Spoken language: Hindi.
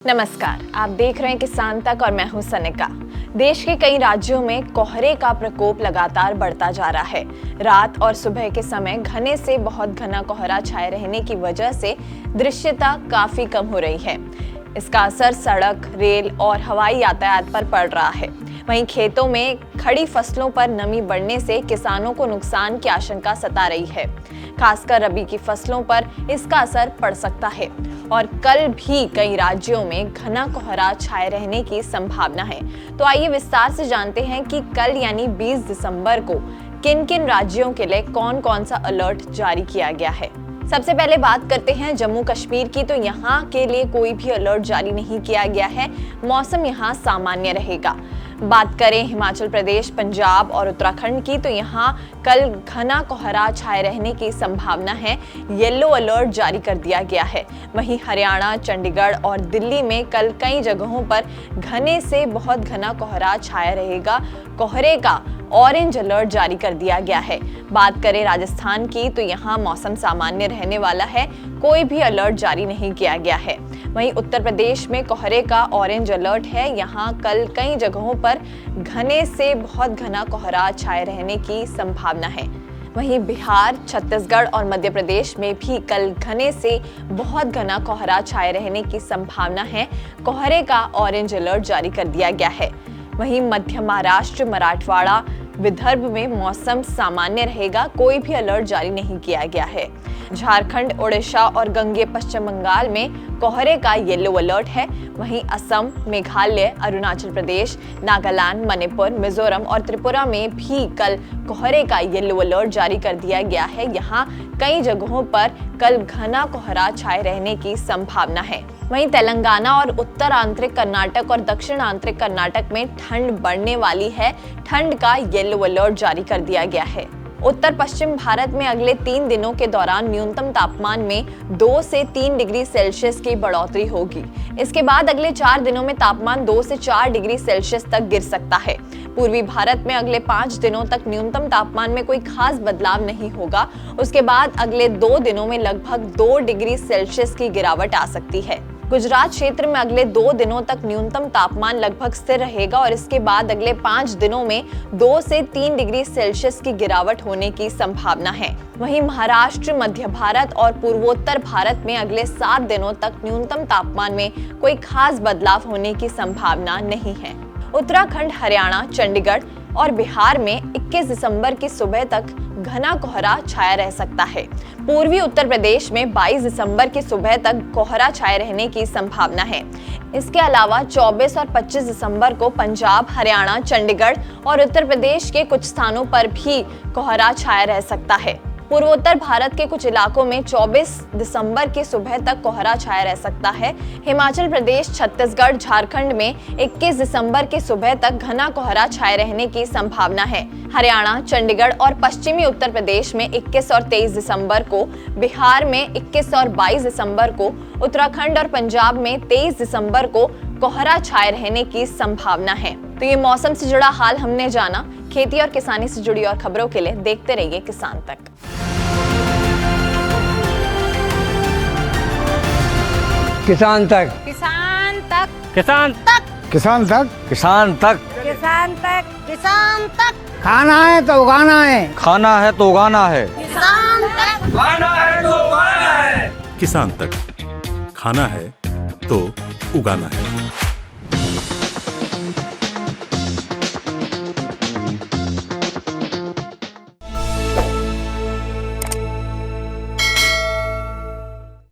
नमस्कार, आप देख रहे हैं किसान तक और मैं हूं सनिका। देश के कई राज्यों में कोहरे का प्रकोप लगातार बढ़ता जा रहा है। रात और सुबह के समय घने से बहुत घना कोहरा छाए रहने की वजह से दृश्यता काफी कम हो रही है। इसका असर सड़क, रेल और हवाई यातायात पर पड़ रहा है। वहीं खेतों में खड़ी फसलों पर नमी बढ़ने से किसानों को नुकसान की आशंका सता रही है। खासकर रबी की फसलों पर इसका असर पड़ सकता है और कल भी कई राज्यों में घना कोहरा छाए रहने की संभावना है। तो आइए विस्तार से जानते हैं कि कल यानी 20 दिसंबर को किन किन राज्यों के लिए कौन कौन सा अलर्ट जारी किया गया है। सबसे पहले बात करते हैं जम्मू कश्मीर की। तो यहाँ के लिए कोई भी अलर्ट जारी नहीं किया गया है। मौसम यहाँ सामान्य रहेगा। बात करें हिमाचल प्रदेश, पंजाब और उत्तराखंड की, तो यहाँ कल घना कोहरा छाए रहने की संभावना है। येलो अलर्ट जारी कर दिया गया है। वहीं हरियाणा, चंडीगढ़ और दिल्ली में कल कई जगहों पर घने से बहुत घना कोहरा छाया रहेगा। कोहरे का ऑरेंज अलर्ट जारी कर दिया गया है। बात करें राजस्थान की, तो यहाँ मौसम सामान्य रहने वाला है। कोई भी अलर्ट जारी नहीं किया गया है। वहीं उत्तर प्रदेश में कोहरे का ऑरेंज अलर्ट है। यहाँ कल कई जगहों पर घने से बहुत घना कोहरा छाए रहने की संभावना है। वहीं बिहार, छत्तीसगढ़ और मध्य प्रदेश में भी कल घने से बहुत घना कोहरा छाए रहने की संभावना है। कोहरे का ऑरेंज अलर्ट जारी कर दिया गया है। वहीं मध्य महाराष्ट्र, मराठवाड़ा, विदर्भ में मौसम सामान्य रहेगा। कोई भी अलर्ट जारी नहीं किया गया है। झारखंड, ओडिशा और गंगे पश्चिम बंगाल में कोहरे का येलो अलर्ट है। वहीं असम, मेघालय, अरुणाचल प्रदेश, नागालैंड, मणिपुर, मिजोरम और त्रिपुरा में भी कल कोहरे का येलो अलर्ट जारी कर दिया गया है। यहाँ कई जगहों पर कल घना कोहरा छाए रहने की संभावना है। वहीं तेलंगाना और उत्तर आंतरिक कर्नाटक और दक्षिण आंतरिक कर्नाटक में ठंड बढ़ने वाली है। ठंड का येलो अलर्ट जारी कर दिया गया है। उत्तर पश्चिम भारत में अगले 3 दिनों के दौरान न्यूनतम तापमान में 2 से 3 डिग्री सेल्सियस की बढ़ोतरी होगी। इसके बाद अगले 4 दिनों में तापमान 2 से 4 डिग्री सेल्सियस तक गिर सकता है। पूर्वी भारत में अगले 5 दिनों तक न्यूनतम तापमान में कोई खास बदलाव नहीं होगा। उसके बाद अगले 2 दिनों में लगभग 2 डिग्री सेल्सियस की गिरावट आ सकती है। गुजरात क्षेत्र में अगले 2 दिनों तक न्यूनतम तापमान लगभग स्थिर रहेगा और इसके बाद अगले 5 दिनों में 2 से 3 डिग्री सेल्सियस की गिरावट होने की संभावना है। वहीं महाराष्ट्र, मध्य भारत और पूर्वोत्तर भारत में अगले 7 दिनों तक न्यूनतम तापमान में कोई खास बदलाव होने की संभावना नहीं है। उत्तराखंड, हरियाणा, चंडीगढ़ और बिहार में 21 दिसंबर की सुबह तक घना कोहरा छाया रह सकता है। पूर्वी उत्तर प्रदेश में 22 दिसंबर की सुबह तक कोहरा छाए रहने की संभावना है। इसके अलावा 24 और 25 दिसंबर को पंजाब, हरियाणा, चंडीगढ़ और उत्तर प्रदेश के कुछ स्थानों पर भी कोहरा छाया रह सकता है। पूर्वोत्तर भारत के कुछ इलाकों में 24 दिसंबर की सुबह तक कोहरा छाया रह सकता है। हिमाचल प्रदेश, छत्तीसगढ़, झारखंड में 21 दिसंबर की सुबह तक घना कोहरा छाए रहने की संभावना है। हरियाणा, चंडीगढ़ और पश्चिमी उत्तर प्रदेश में 21 और 23 दिसंबर को, बिहार में 21 और 22 दिसंबर को, उत्तराखंड और पंजाब में 23 दिसंबर को कोहरा छाए रहने की संभावना है। तो ये मौसम से जुड़ा हाल हमने जाना। खेती और किसानी से जुड़ी और खबरों के लिए देखते रहिए किसान तक। किसान तक, किसान तक, किसान तक, किसान तक, किसान तक, किसान तक, किसान तक, खाना है तो उगाना है, खाना है तो उगाना है, किसान तक, खाना है तो उगाना है। किसान तक, खाना है तो उगाना है।